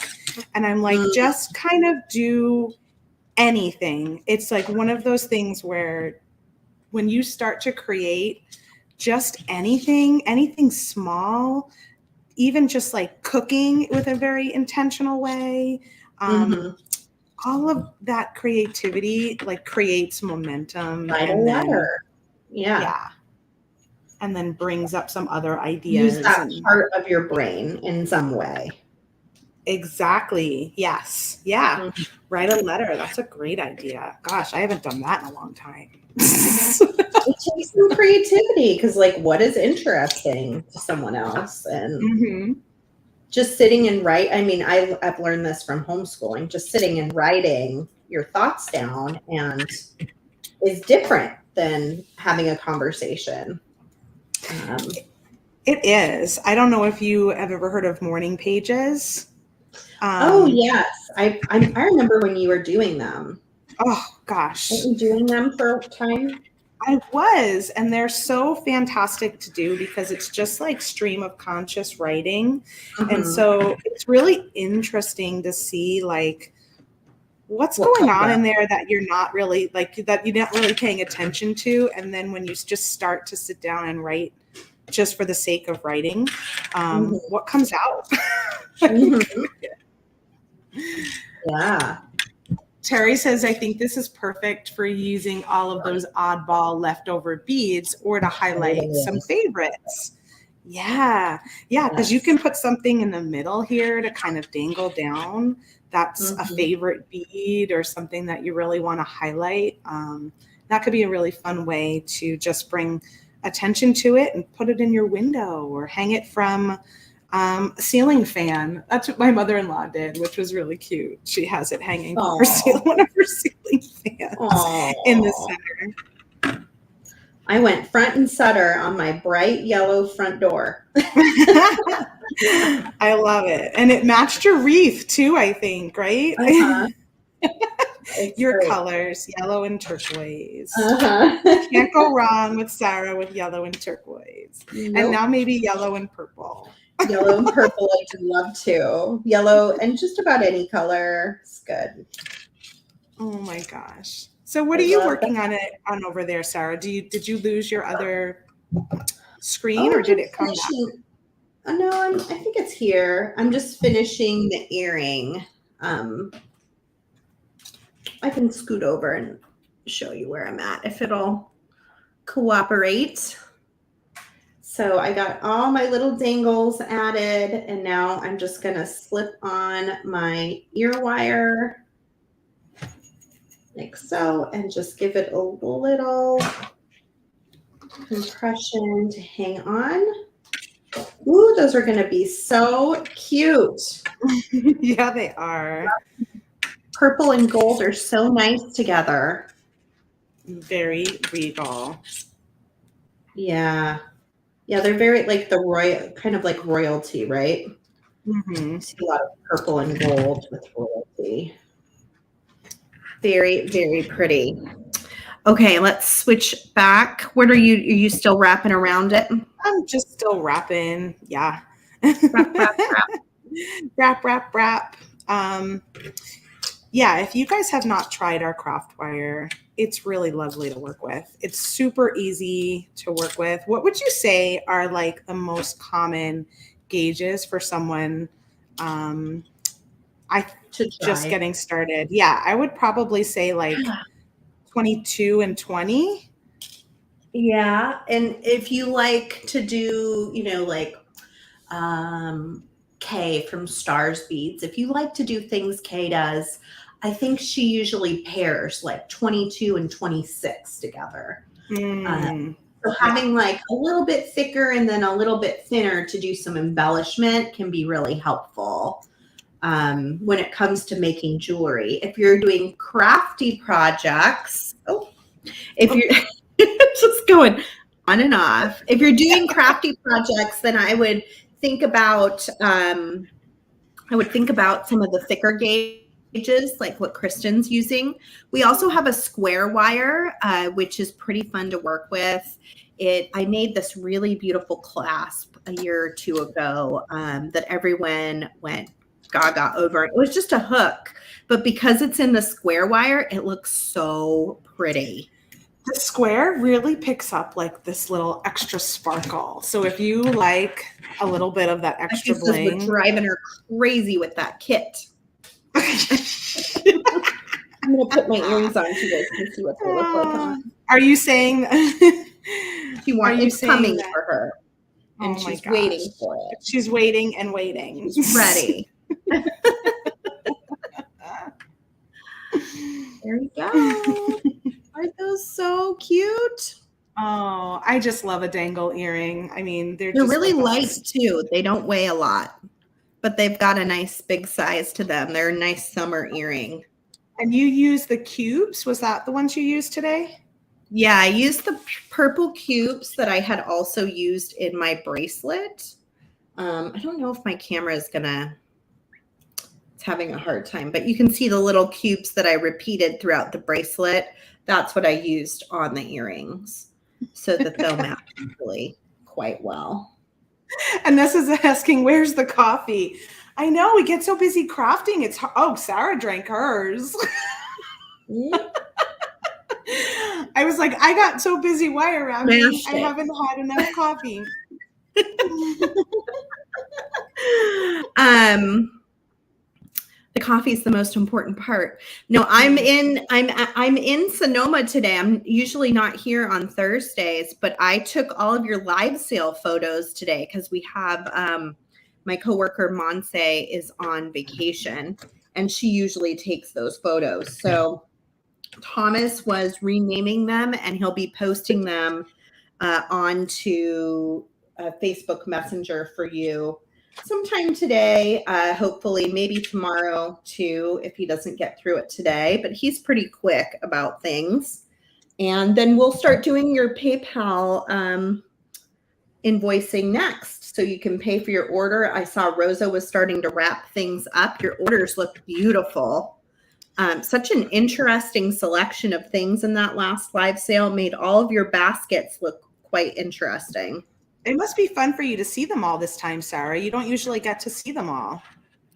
And I'm like, just kind of do anything. It's like one of those things where when you start to create just anything small, even just like cooking with a very intentional way, all of that creativity like creates momentum. Yeah. And then brings up some other ideas. Use that part of your brain in some way. Exactly. Yes. Yeah. Write a letter. That's a great idea. Gosh, I haven't done that in a long time. It takes some creativity, because what is interesting to someone else, and just sitting and write. I mean, I've learned this from homeschooling. Just sitting and writing your thoughts down and is different than having a conversation. It is. I don't know if you have ever heard of morning pages. Oh yes, I remember when you were doing them. Oh gosh, weren't you doing them for a time? I was, and they're so fantastic to do because it's just like stream of conscious writing. And so it's really interesting to see like what's going on in there that you're not really paying attention to. And then when you just start to sit down and write just for the sake of writing, what comes out? Yeah. Terry says, I think this is perfect for using all of those oddball leftover beads or to highlight some favorites. Yeah. Because you can put something in the middle here to kind of dangle down. That's a favorite bead or something that you really want to highlight. That could be a really fun way to just bring attention to it and put it in your window or hang it from a ceiling fan. That's what my mother-in-law did, which was really cute. She has it hanging from one of her ceiling fans in the center. I went front and center on my bright yellow front door. I love it. And it matched your wreath too, I think, right? Your great colors, yellow and turquoise. Can't go wrong with Sara with yellow and turquoise. Nope. And now maybe yellow and purple. Yellow and purple, I would love to. Yellow and just about any color is good. Oh my gosh! So what are you working on over there, Sara? Did you lose your other screen, or did it come back? Oh, no, I think it's here. I'm just finishing the earring. I can scoot over and show you where I'm at if it'll cooperate. So I got all my little dangles added, and now I'm just going to slip on my ear wire like so, and just give it a little compression to hang on. Ooh, those are going to be so cute. Yeah, they are. Purple and gold are so nice together. Very regal. Yeah. Yeah, they're very like the royal, kind of like royalty, right? Mm-hmm. I see a lot of purple and gold with royalty. Very, very pretty. Okay, let's switch back. What are you still wrapping around it? I'm just still wrapping. Yeah. Wrap, wrap, wrap. Wrap, wrap, wrap. Yeah, if you guys have not tried our craft wire, it's really lovely to work with. It's super easy to work with. What would you say are like the most common gauges for someone just getting started? Yeah, I would probably say like 22 and 20. Yeah, and if you like to do, like Kay from Stars Beads, if you like to do things Kay does, I think she usually pairs like 22 and 26 together. So having like a little bit thicker and then a little bit thinner to do some embellishment can be really helpful when it comes to making jewelry. If you're doing crafty projects, if you're just going on and off. If you're doing crafty projects, then I would think about some of the thicker gauges, like what Kristen's using. We also have a square wire, which is pretty fun to work with. I made this really beautiful clasp a year or two ago that everyone went gaga over. It was just a hook, but because it's in the square wire, it looks so pretty. The square really picks up like this little extra sparkle. So if you like a little bit of that extra bling, this was driving her crazy with that kit. I'm gonna put my earrings on so you guys can see what they look like on. Are you saying it's coming for her, and she's waiting for it? She's waiting and waiting. She's ready. There you go. Aren't those so cute? Oh, I just love a dangle earring. I mean, they're really light too. They don't weigh a lot, but they've got a nice big size to them. They're a nice summer earring. And you use the cubes? Was that the ones you used today? Yeah, I used the purple cubes that I had also used in my bracelet. I don't know if my camera is it's having a hard time, but you can see the little cubes that I repeated throughout the bracelet. That's what I used on the earrings so that they'll match really quite well. And this is asking, where's the coffee? I know, we get so busy crafting. Sarah drank hers. I was like, I got so busy wire wrapping, I haven't had enough coffee. The coffee is the most important part. No, I'm in Sonoma today. I'm usually not here on Thursdays, but I took all of your live sale photos today because we have my coworker Monse is on vacation, and she usually takes those photos. So Thomas was renaming them, and he'll be posting them onto Facebook Messenger for you sometime today, hopefully maybe tomorrow too, if he doesn't get through it today, but he's pretty quick about things. And then we'll start doing your PayPal invoicing next, so you can pay for your order. I saw Rosa was starting to wrap things up. Your orders look beautiful. Such an interesting selection of things in that last live sale. Made all of your baskets look quite interesting. It must be fun for you to see them all this time, Sarah. You don't usually get to see them all.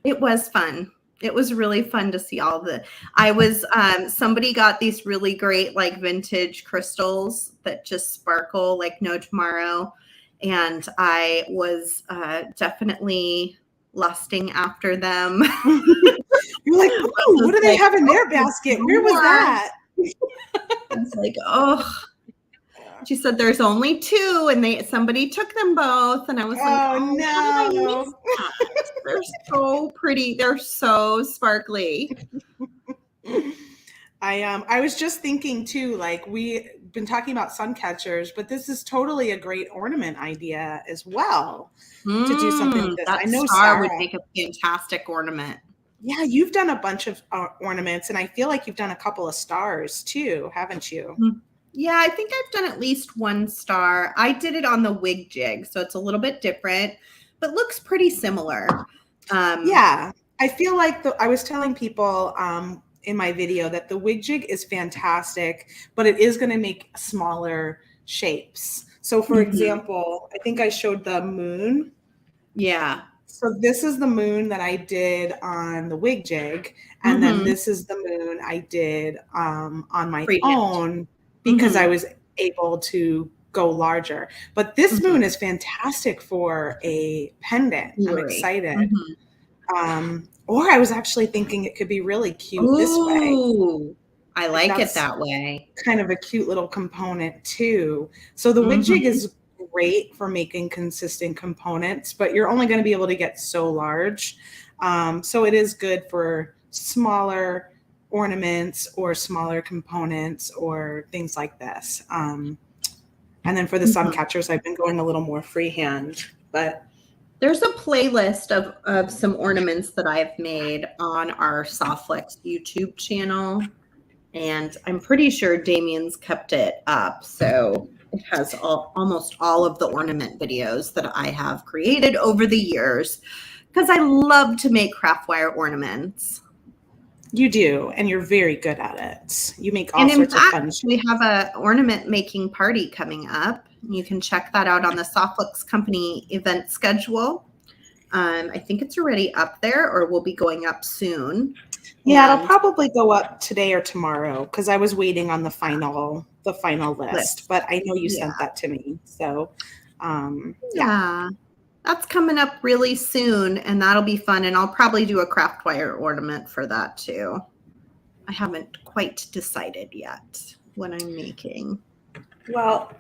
It was fun. It was really fun to see somebody got these really great like vintage crystals that just sparkle like no tomorrow. And I was definitely lusting after them. You're like, oh, what do they have in their basket? Where was that? I was like, oh. She said there's only 2 and somebody took them both. And I was like, oh no. How did I miss that? They're so pretty. They're so sparkly. I was just thinking too, like we've been talking about sun catchers, but this is totally a great ornament idea as well to do something like this. That I know star Sara would make a fantastic ornament. Yeah, you've done a bunch of ornaments, and I feel like you've done a couple of stars too, haven't you? Yeah, I think I've done at least 1 star. I did it on the wig jig, so it's a little bit different, but looks pretty similar. Yeah, I feel like I was telling people in my video that the wig jig is fantastic, but it is going to make smaller shapes. So for example, I think I showed the moon. Yeah. So this is the moon that I did on the wig jig. And then this is the moon I did on my own because I was able to go larger. But this moon is fantastic for a pendant. I'm excited. Or I was actually thinking it could be really cute this way. I like it that way. Kind of a cute little component too. So the wig jig is great for making consistent components, but you're only going to be able to get so large. So it is good for smaller ornaments or smaller components or things like this. And then for the sun catchers, I've been going a little more freehand, but there's a playlist of some ornaments that I've made on our Softflex YouTube channel, and I'm pretty sure Damien's kept it up. So it has almost all of the ornament videos that I have created over the years because I love to make craft wire ornaments. You do, and you're very good at it. You make all sorts of fun shit. We have a ornament making party coming up. You can check that out on the Softflex Company event schedule. I think it's already up there, or will be going up soon. Yeah, it'll probably go up today or tomorrow because I was waiting on the final list. But I know you sent that to me, so yeah. That's coming up really soon, and that'll be fun. And I'll probably do a craft wire ornament for that too. I haven't quite decided yet what I'm making. Well,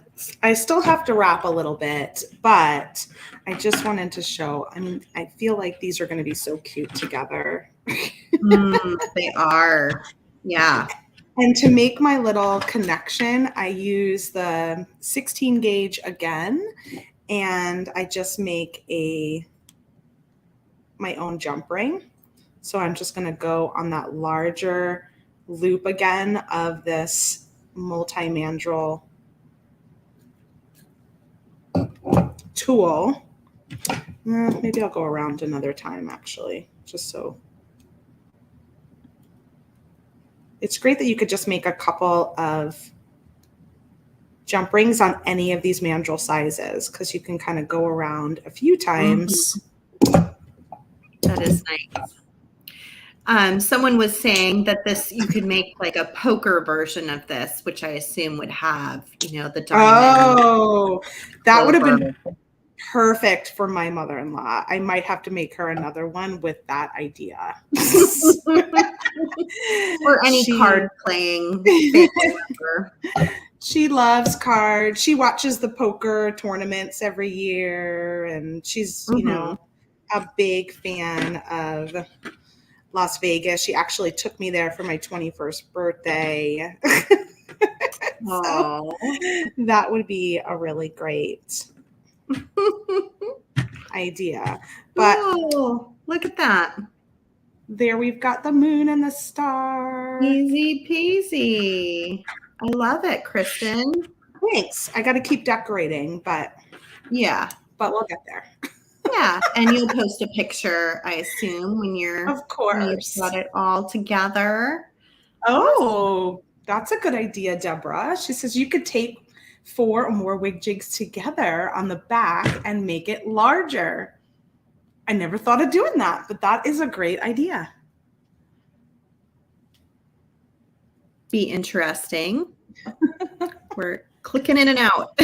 I still have to wrap a little bit, but I just wanted to show. I mean, I feel like these are going to be so cute together. They are. Yeah. And to make my little connection, I use the 16 gauge again. And I just make my own jump ring. So I'm just going to go on that larger loop again of this multi-mandrel tool. Maybe I'll go around another time actually, just so. It's great that you could just make a couple of jump rings on any of these mandrel sizes because you can kind of go around a few times. That is nice. Someone was saying that you could make like a poker version of this, which I assume would have, the diamond. Oh, that would have been perfect for my mother-in-law. I might have to make her another one with that idea. Or any card playing. She loves cards. She watches the poker tournaments every year, and she's, a big fan of Las Vegas. She actually took me there for my 21st birthday. So that would be a really great idea. But look at that. There we've got the moon and the star. Easy peasy. I love it, Kristen. Thanks. I got to keep decorating, but we'll get there. Yeah, and you'll post a picture, I assume, when you've got it all together. Oh, that's a good idea, Deborah. She says you could tape 4 or more wig jigs together on the back and make it larger. I never thought of doing that, but that is a great idea. be interesting. We're clicking in and out.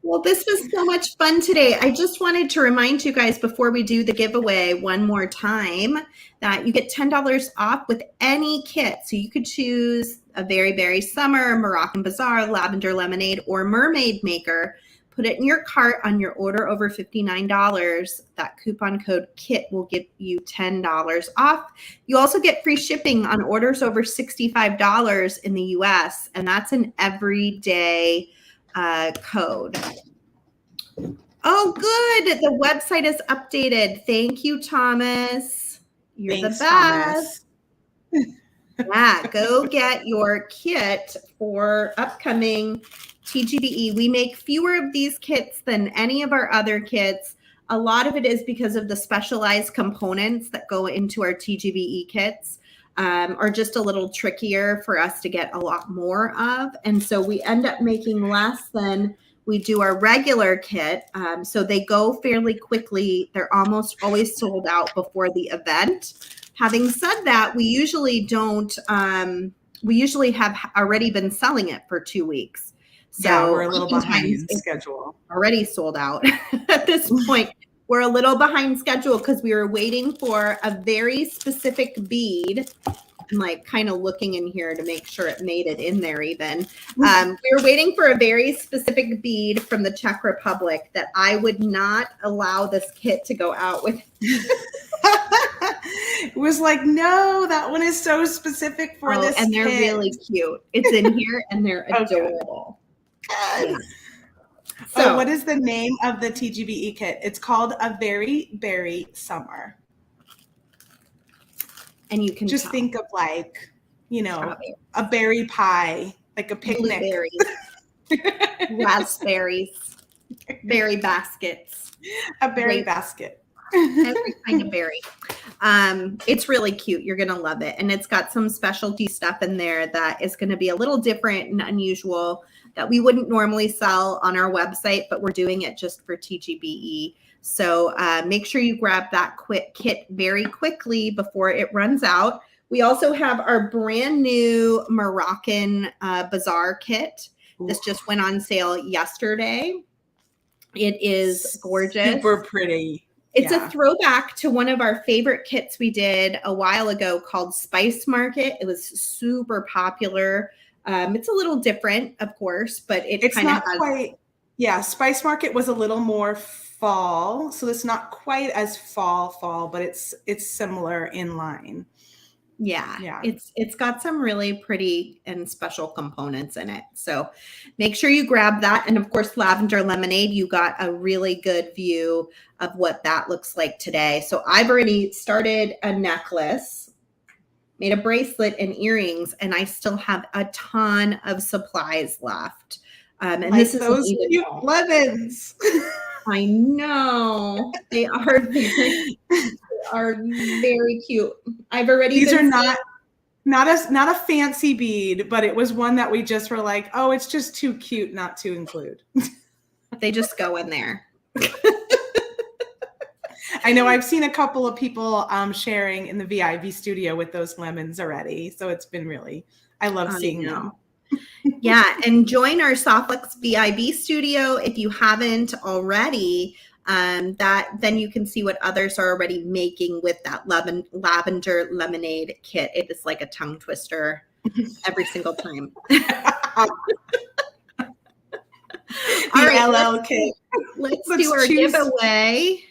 Well, this was so much fun today. I just wanted to remind you guys before we do the giveaway one more time that you get $10 off with any kit. So you could choose a Very Berry Summer, Moroccan Bazaar, Lavender Lemonade, or Mermaid Maker. Put it in your cart on your order over $59. That coupon code KIT will give you $10 off. You also get free shipping on orders over $65 in the US, and that's an everyday code. Oh, good. The website is updated. Thank you, Thomas. You're the best. Yeah, go get your kit for upcoming TGBE. We make fewer of these kits than any of our other kits. A lot of it is because of the specialized components that go into our TGBE kits. Are just a little trickier for us to get a lot more of. And so we end up making less than we do our regular kit. So they go fairly quickly. They're almost always sold out before the event. Having said that, we usually don't, we usually have already been selling it for 2 weeks. So yeah, we're a little behind schedule. Already sold out at this point. We're a little behind schedule because we were waiting for a very specific bead. I'm like kind of looking in here to make sure it made it in there even. We were waiting for a very specific bead from the Czech Republic that I would not allow this kit to go out with. It was like, no, that one is so specific for this and they're kit. really cute. It's in here and they're adorable. Okay. Yeah. So, what is the name of the TGBE kit? It's called A Very Berry Summer. And you can just think of like, you know, a berry pie, like a picnic. Blueberries, raspberries, berry baskets. A berry basket. Every kind of berry. It's really cute. You're going to love it. And it's got some specialty stuff in there that is going to be a little different and unusual that we wouldn't normally sell on our website, but we're doing it just for TGBE. So make sure you grab that kit very quickly before it runs out. We also have our brand new Moroccan Bazaar kit. This just went on sale yesterday. It is gorgeous. Super pretty. It's a throwback to one of our favorite kits we did a while ago called Spice Market. It was super popular. It's a little different, of course, but it's not quite. Yeah, Spice Market was a little more fall, so it's not quite as fall, but it's similar in line. Yeah. It's got some really pretty and special components in it. So make sure you grab that. And of course, Lavender Lemonade, you got a really good view of what that looks like today. So I've already started a necklace, made a bracelet and earrings, and I still have a ton of supplies left. And like this is those cute lemons. I know they are very cute. I've already. These are not a fancy bead, but it was one that we just were like, oh, it's just too cute not to include. They just go in there. I know I've seen a couple of people sharing in the VIB studio with those lemons already. So it's been really, I love seeing them. Yeah. And join our Softflex VIB studio if you haven't already. Then you can see what others are already making with that lavender lemonade kit. It is like a tongue twister every single time. All right, LL kit. Let's do our giveaway.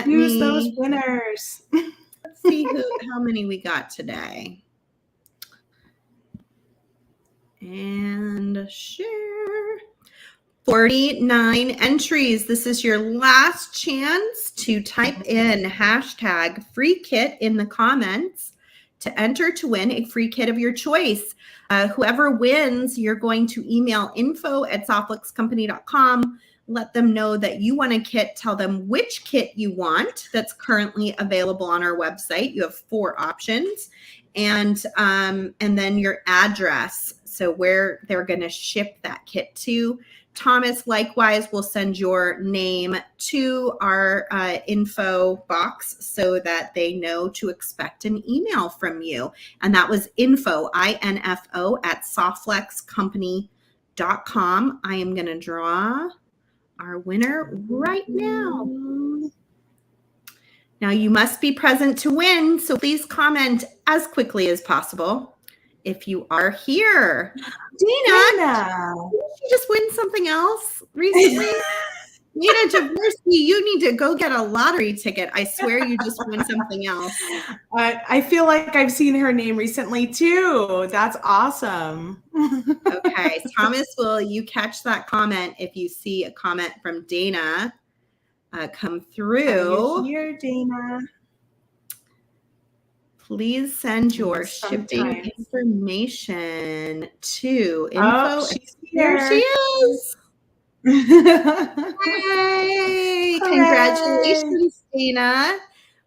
Use those winners. Let's see how many we got today. And share. 49 entries. This is your last chance to type in hashtag free kit in the comments to enter to win a free kit of your choice. Whoever wins, you're going to email info@softflexcompany.com. Let them know that you want a kit. Tell them which kit you want that's currently available on our website. You have 4 options, and then your address. So where they're going to ship that kit to Thomas likewise will send your name to our info box so that they know to expect an email from you. And that was info, I-N-F-O, at softflexcompany.com. I am going to draw our winner right now. Now you must be present to win, so please comment as quickly as possible. If you are here, Dina, did you just win something else recently? Nina Jaworski, you need to go get a lottery ticket. I swear you just won something else. I feel like I've seen her name recently too. That's awesome. Okay, Thomas, will you catch that comment if you see a comment from Dana come through? Are you here, Dana? Please send your shipping information to info. Oh, she's here. There she is. Yay! Congratulations, Dana.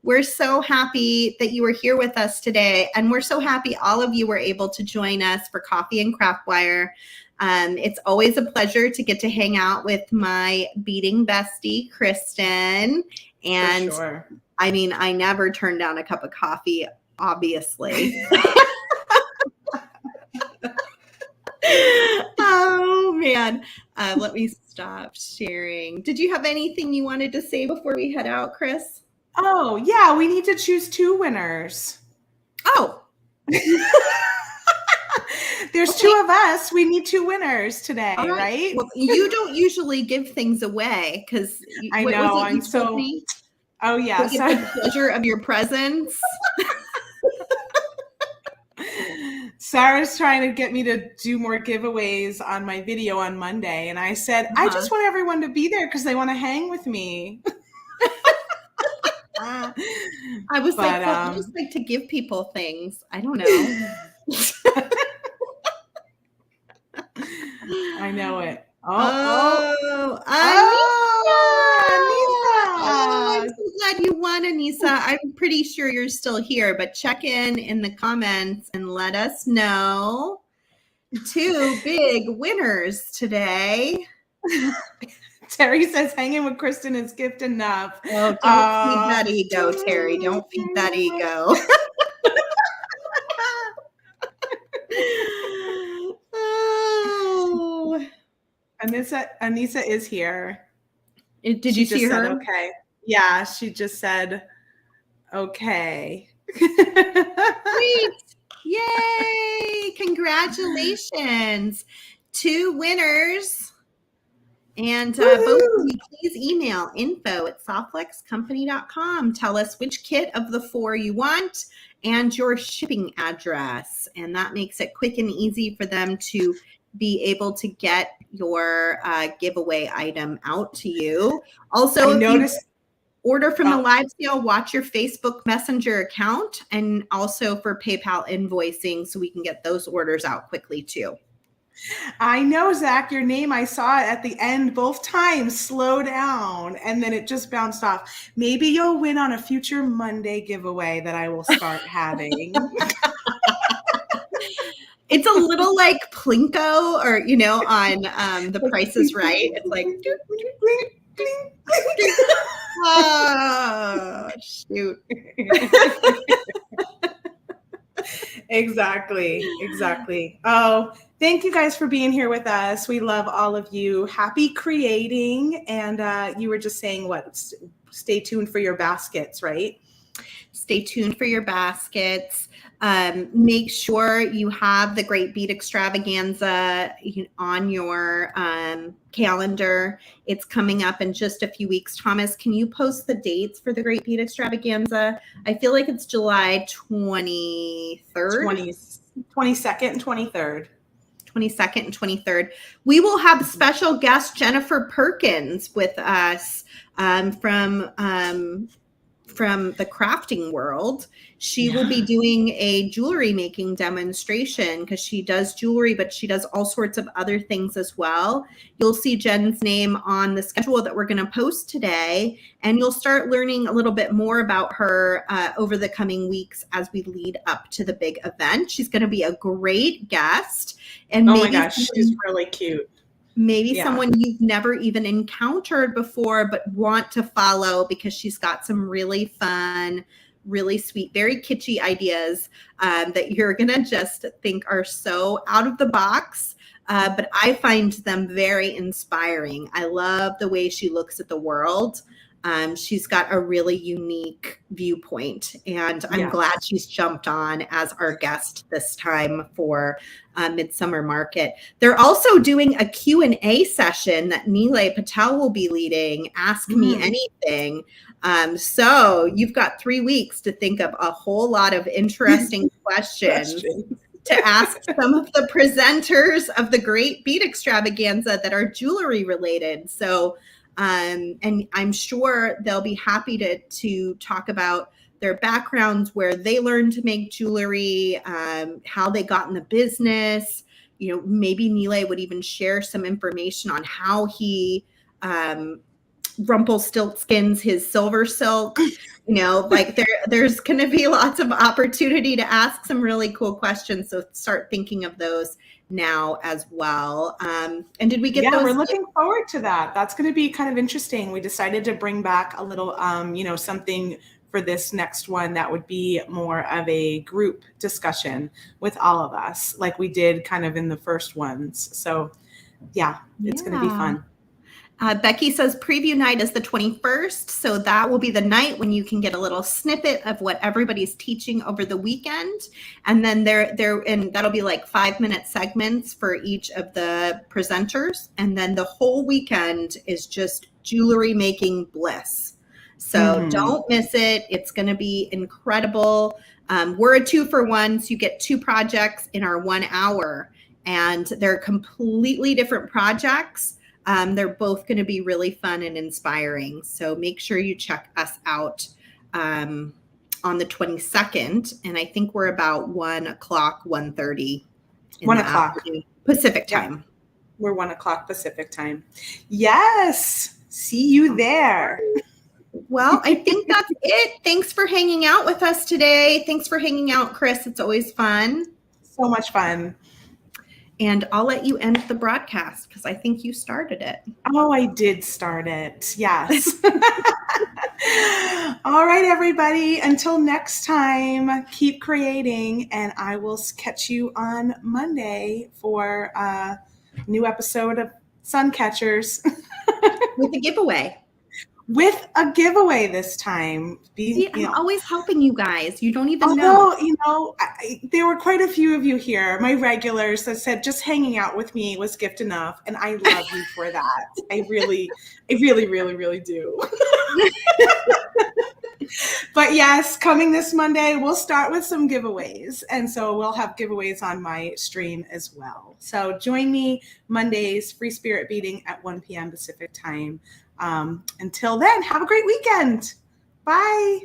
We're so happy that you were here with us today. And we're so happy all of you were able to join us for Coffee and Craft Wire. It's always a pleasure to get to hang out with my beading bestie, Kristen. And sure. I mean, I never turn down a cup of coffee, obviously. Oh, man. Let me stop sharing. Did you have anything you wanted to say before we head out, Chris? Oh, yeah. We need to choose 2 winners. Oh. There's 2 of us. We need 2 winners today, right? Well, you don't usually give things away because I know. I'm so. Oh, yeah. The pleasure of your presence. Sarah's trying to get me to do more giveaways on my video on Monday. And I said, I just want everyone to be there because they want to hang with me. I was I just like to give people things. I don't know. I know it. Anissa! I'm so glad you won, Anissa. I'm pretty sure you're still here, but check in the comments and let us know. 2 big winners today. Terry says hanging with Kristen is gift enough. Oh, don't feed that ego, Terry. Don't feed that ego. Oh. Anissa is here. Did you see her? Okay. Yeah, she just said, okay. Sweet. Yay. Congratulations. 2 winners. And both of you, please email info@softflexcompany.com. Tell us which kit of the 4 you want and your shipping address. And that makes it quick and easy for them to be able to get your giveaway item out to you. Also, if you order from the live sale, watch your Facebook Messenger account, and also for PayPal invoicing so we can get those orders out quickly too. I know, Zach, your name, I saw it at the end both times, slow down, and then it just bounced off. Maybe you'll win on a future Monday giveaway that I will start having. It's a little like Plinko, or, on The Price is Right. It's like, oh, shoot. Exactly. Oh, thank you guys for being here with us. We love all of you. Happy creating. And you were just saying stay tuned for your baskets, right? Stay tuned for your baskets. Make sure you have the Great Bead Extravaganza on your calendar. It's coming up in just a few weeks. Thomas, can you post the dates for the Great Bead Extravaganza? I feel like it's July 23rd. 22nd and 23rd. 22nd and 23rd. We will have special guest Jennifer Perkins with us from the crafting world. She will be doing a jewelry making demonstration because she does jewelry, but she does all sorts of other things as well. You'll see Jen's name on the schedule that we're going to post today, and you'll start learning a little bit more about her over the coming weeks as we lead up to the big event. She's going to be a great guest. And oh my gosh, she's really cute. Maybe someone you've never even encountered before, but want to follow because she's got some really fun, really sweet, very kitschy ideas that you're going to just think are so out of the box. But I find them very inspiring. I love the way she looks at the world. She's got a really unique viewpoint, and I'm glad she's jumped on as our guest this time for Midsummer Market. They're also doing a Q&A session that Nilay Patel will be leading, Ask Me Anything. So you've got 3 weeks to think of a whole lot of interesting questions to ask some of the presenters of the Great Bead Extravaganza that are jewelry related. So and I'm sure they'll be happy to talk about their backgrounds, where they learned to make jewelry, how they got in the business. You know, maybe Nilay would even share some information on how he Rumpelstiltskins his silver silk. You know, like there's going to be lots of opportunity to ask some really cool questions. So start thinking of those now as well. And did we get those? We're looking forward to that. That's going to be kind of interesting. We decided to bring back a little, something for this next one that would be more of a group discussion with all of us, like we did kind of in the first ones. So it's going to be fun. Becky says preview night is the 21st. So that will be the night when you can get a little snippet of what everybody's teaching over the weekend. And then and that'll be like 5-minute segments for each of the presenters. And then the whole weekend is just jewelry making bliss. So don't miss it. It's going to be incredible. We're a 2-for-1. So you get 2 projects in our 1 hour, and they're completely different projects. They're both going to be really fun and inspiring. So make sure you check us out on the 22nd. And I think we're about 1:30. 1:00 Pacific time. We're 1:00 Pacific time. Yes. See you there. Well, I think that's it. Thanks for hanging out with us today. Thanks for hanging out, Chris. It's always fun. So much fun. And I'll let you end the broadcast because I think you started it. Oh, I did start it. Yes. All right, everybody. Until next time, keep creating, and I will catch you on Monday for a new episode of Sun Catchers. With a giveaway. With a giveaway this time. I'm always helping you guys. You don't even know. There were quite a few of you here, my regulars, that said just hanging out with me was gift enough. And I love you for that. I really, really do. But yes, coming this Monday, we'll start with some giveaways. And so we'll have giveaways on my stream as well. So join me Mondays, Free Spirit Beading at 1 p.m. Pacific time. Until then, have a great weekend. Bye.